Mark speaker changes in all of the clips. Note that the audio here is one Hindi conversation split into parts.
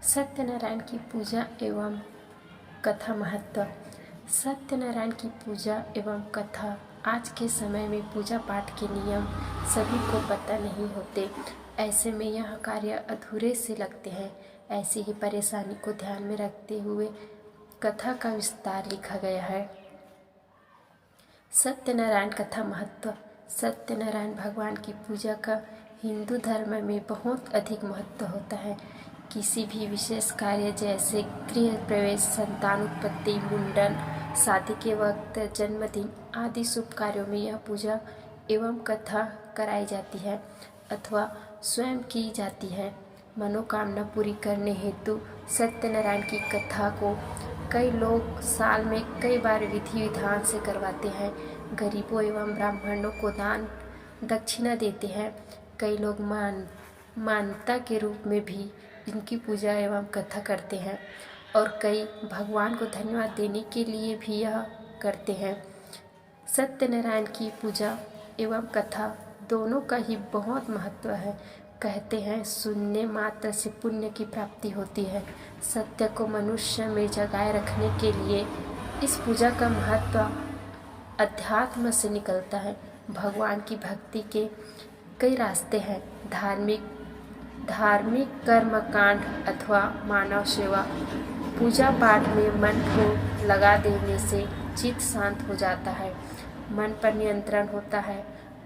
Speaker 1: सत्यनारायण की पूजा एवं कथा महत्व। सत्यनारायण की पूजा एवं कथा आज के समय में पूजा पाठ के नियम सभी को पता नहीं होते। ऐसे में यह कार्य अधूरे से लगते हैं। ऐसी ही परेशानी को ध्यान में रखते हुए कथा का विस्तार लिखा गया है। सत्यनारायण कथा महत्व। सत्यनारायण भगवान की पूजा का हिंदू धर्म में बहुत अधिक महत्व होता है। किसी भी विशेष कार्य जैसे गृह प्रवेश, संतान उत्पत्ति, मुंडन, शादी के वक्त, जन्मदिन आदि शुभ कार्यों में यह पूजा एवं कथा कराई जाती है अथवा स्वयं की जाती है। मनोकामना पूरी करने हेतु सत्यनारायण की कथा को कई लोग साल में कई बार विधि विधान से करवाते हैं। गरीबों एवं ब्राह्मणों को दान दक्षिणा देते हैं। कई लोग मान्यता के रूप में भी इनकी पूजा एवं कथा करते हैं और कई भगवान को धन्यवाद देने के लिए भी यह करते हैं। सत्यनारायण की पूजा एवं कथा दोनों का ही बहुत महत्व है। कहते हैं सुनने मात्र से पुण्य की प्राप्ति होती है। सत्य को मनुष्य में जगाए रखने के लिए इस पूजा का महत्व अध्यात्म से निकलता है। भगवान की भक्ति के कई रास्ते हैं। धार्मिक कर्मकांड अथवा मानव सेवा। पूजा पाठ में मन को लगा देने से चित्त शांत हो जाता है, मन पर नियंत्रण होता है।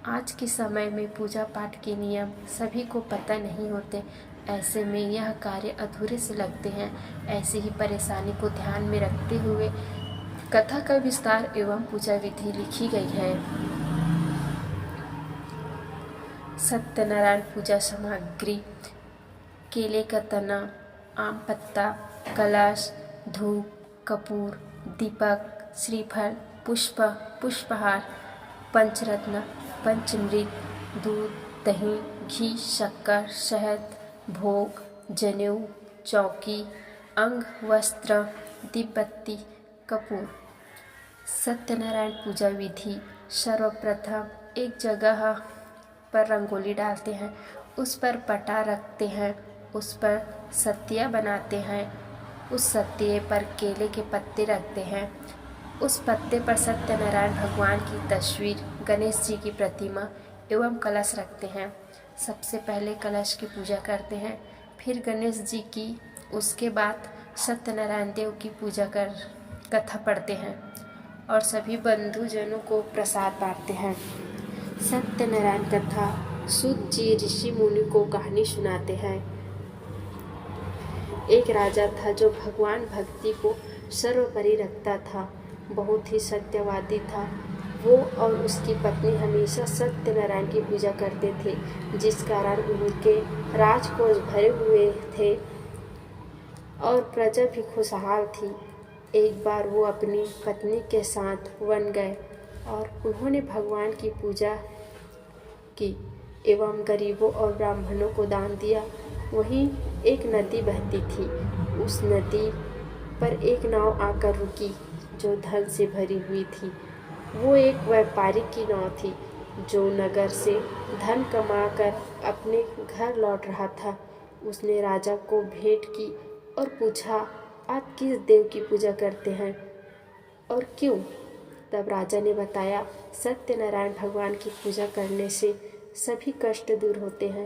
Speaker 1: आज के समय में पूजा पाठ के नियम सभी को पता नहीं होते। ऐसे में यह कार्य अधूरे से लगते हैं। ऐसी ही परेशानी को ध्यान में रखते हुए कथा का विस्तार एवं पूजा विधि लिखी गई है। सत्यनारायण पूजा सामग्री: केले का तना, आम पत्ता, कलश, धूप, कपूर, दीपक, श्रीफल, पुष्पहार, पंचरत्न, पंचामृत, दूध, दही, घी, शक्कर, शहद, भोग, जनेऊ, चौकी, अंग, वस्त्र, दीपबत्ती, कपूर। सत्यनारायण पूजा विधि: सर्वप्रथम एक जगह पर रंगोली डालते हैं, उस पर पटा रखते हैं, उस पर सतिया बनाते हैं, उस सतिये पर केले के पत्ते रखते हैं, उस पत्ते पर सत्यनारायण भगवान की तस्वीर, गणेश जी की प्रतिमा एवं कलश रखते हैं। सबसे पहले कलश की पूजा करते हैं, फिर गणेश जी की, उसके बाद सत्यनारायण देव की पूजा कर कथा पढ़ते हैं और सभी बंधुजनों को प्रसाद बांटते हैं। सत्यनारायण कथा सूत जी ऋषि मुनि को कहानी सुनाते हैं। एक राजा था जो भगवान भक्ति को सर्वोपरि रखता था, बहुत ही सत्यवादी था। वो और उसकी पत्नी हमेशा सत्यनारायण की पूजा करते थे, जिस कारण उनके राजकोष भरे हुए थे और प्रजा भी खुशहाल थी। एक बार वो अपनी पत्नी के साथ वन गए और उन्होंने भगवान की पूजा की एवं गरीबों और ब्राह्मणों को दान दिया। वहीं एक नदी बहती थी। उस नदी पर एक नाव आकर रुकी जो धन से भरी हुई थी। वो एक व्यापारी की नाव थी जो नगर से धन कमाकर अपने घर लौट रहा था। उसने राजा को भेंट की और पूछा, आप किस देव की पूजा करते हैं और क्यों? तब राजा ने बताया, सत्यनारायण भगवान की पूजा करने से सभी कष्ट दूर होते हैं,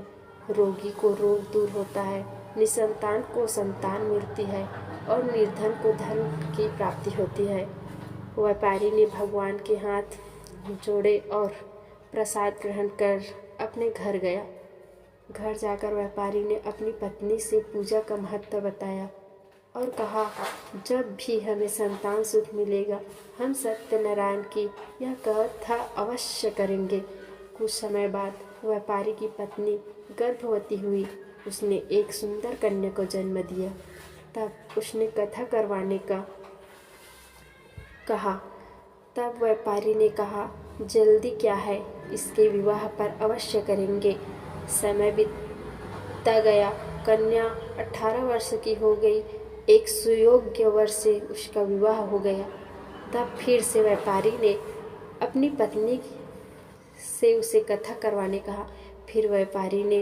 Speaker 1: रोगी को रोग दूर होता है, निसंतान को संतान मिलती है और निर्धन को धन की प्राप्ति होती है। व्यापारी ने भगवान के हाथ जोड़े और प्रसाद ग्रहण कर अपने घर गया। घर जाकर व्यापारी ने अपनी पत्नी से पूजा का महत्व बताया और कहा, जब भी हमें संतान सुख मिलेगा हम सत्यनारायण की यह कथा अवश्य करेंगे। कुछ समय बाद व्यापारी की पत्नी गर्भवती हुई। उसने एक सुंदर कन्या को जन्म दिया। तब उसने कथा करवाने का कहा। तब व्यापारी ने कहा, जल्दी क्या है, इसके विवाह पर अवश्य करेंगे। समय बीतता गया। कन्या 18 वर्ष की हो गई। एक सुयोग्य वर से उसका विवाह हो गया। तब फिर से व्यापारी ने अपनी पत्नी से उसे कथा करवाने कहा। फिर व्यापारी ने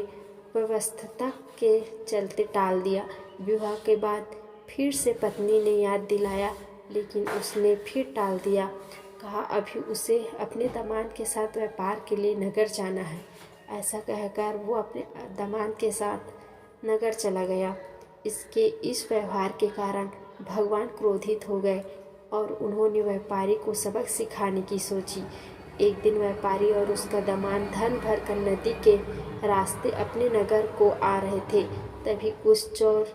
Speaker 1: व्यस्तता के चलते टाल दिया। विवाह के बाद फिर से पत्नी ने याद दिलाया, लेकिन उसने फिर टाल दिया। कहा अभी उसे अपने दामाद के साथ व्यापार के लिए नगर जाना है। ऐसा कहकर वो अपने दामाद के साथ नगर चला गया। इसके इस व्यवहार के कारण भगवान क्रोधित हो गए और उन्होंने व्यापारी को सबक सिखाने की सोची। एक दिन व्यापारी और उसका दामाद धन भरकर नदी के रास्ते अपने नगर को आ रहे थे। तभी कुछ चोर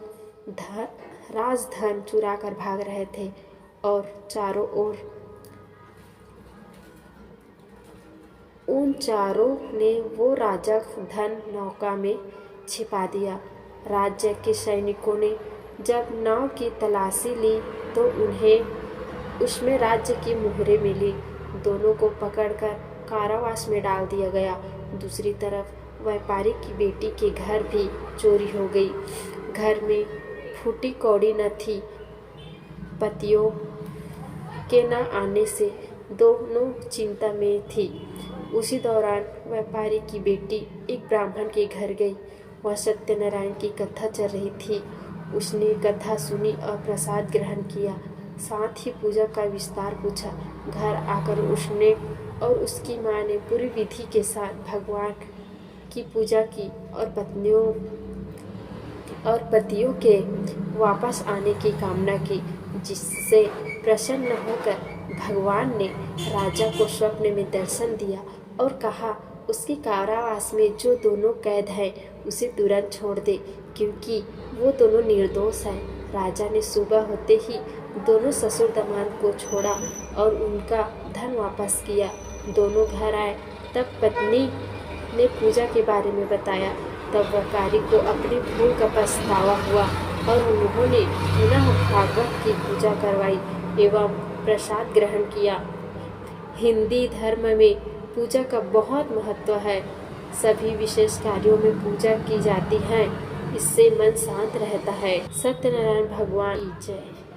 Speaker 1: राजधन चुरा कर भाग रहे थे और चारों ओर उन चारों ने वो राजा धन नौका में छिपा दिया। राज्य के सैनिकों ने जब नाव की तलाशी ली तो उन्हें उसमें राज्य की मुहरें मिली। दोनों को पकड़कर कारावास में डाल दिया गया। दूसरी तरफ व्यापारी की बेटी के घर भी चोरी हो गई। घर में फूटी कौड़ी न थी। पतियों के न आने से दोनों चिंता में थी। उसी दौरान व्यापारी की बेटी एक ब्राह्मण के घर गई। वह सत्यनारायण की कथा चल रही थी। उसने कथा सुनी और प्रसाद ग्रहण किया, साथ ही पूजा का विस्तार पूछा। घर आकर उसने और उसकी माँ ने पूरी विधि के साथ भगवान की पूजा की और पतियों के वापस आने की कामना की, जिससे प्रसन्न होकर भगवान ने राजा को स्वप्न में दर्शन दिया और कहा उसके कारावास में जो दोनों कैद हैं उसे तुरंत छोड़ दे, क्योंकि वो दोनों निर्दोष हैं। राजा ने सुबह होते ही दोनों ससुर दामाद को छोड़ा और उनका धन वापस किया। दोनों घर आए तब पत्नी ने पूजा के बारे में बताया। तब व्यापारी को अपनी भूल का पछतावा हुआ और उन्होंने पुनः भागवत की पूजा करवाई एवं प्रसाद ग्रहण किया। हिंदी धर्म में पूजा का बहुत महत्व है। सभी विशेष कार्यों में पूजा की जाती है। इससे मन शांत रहता है। सत्यनारायण भगवान की जय।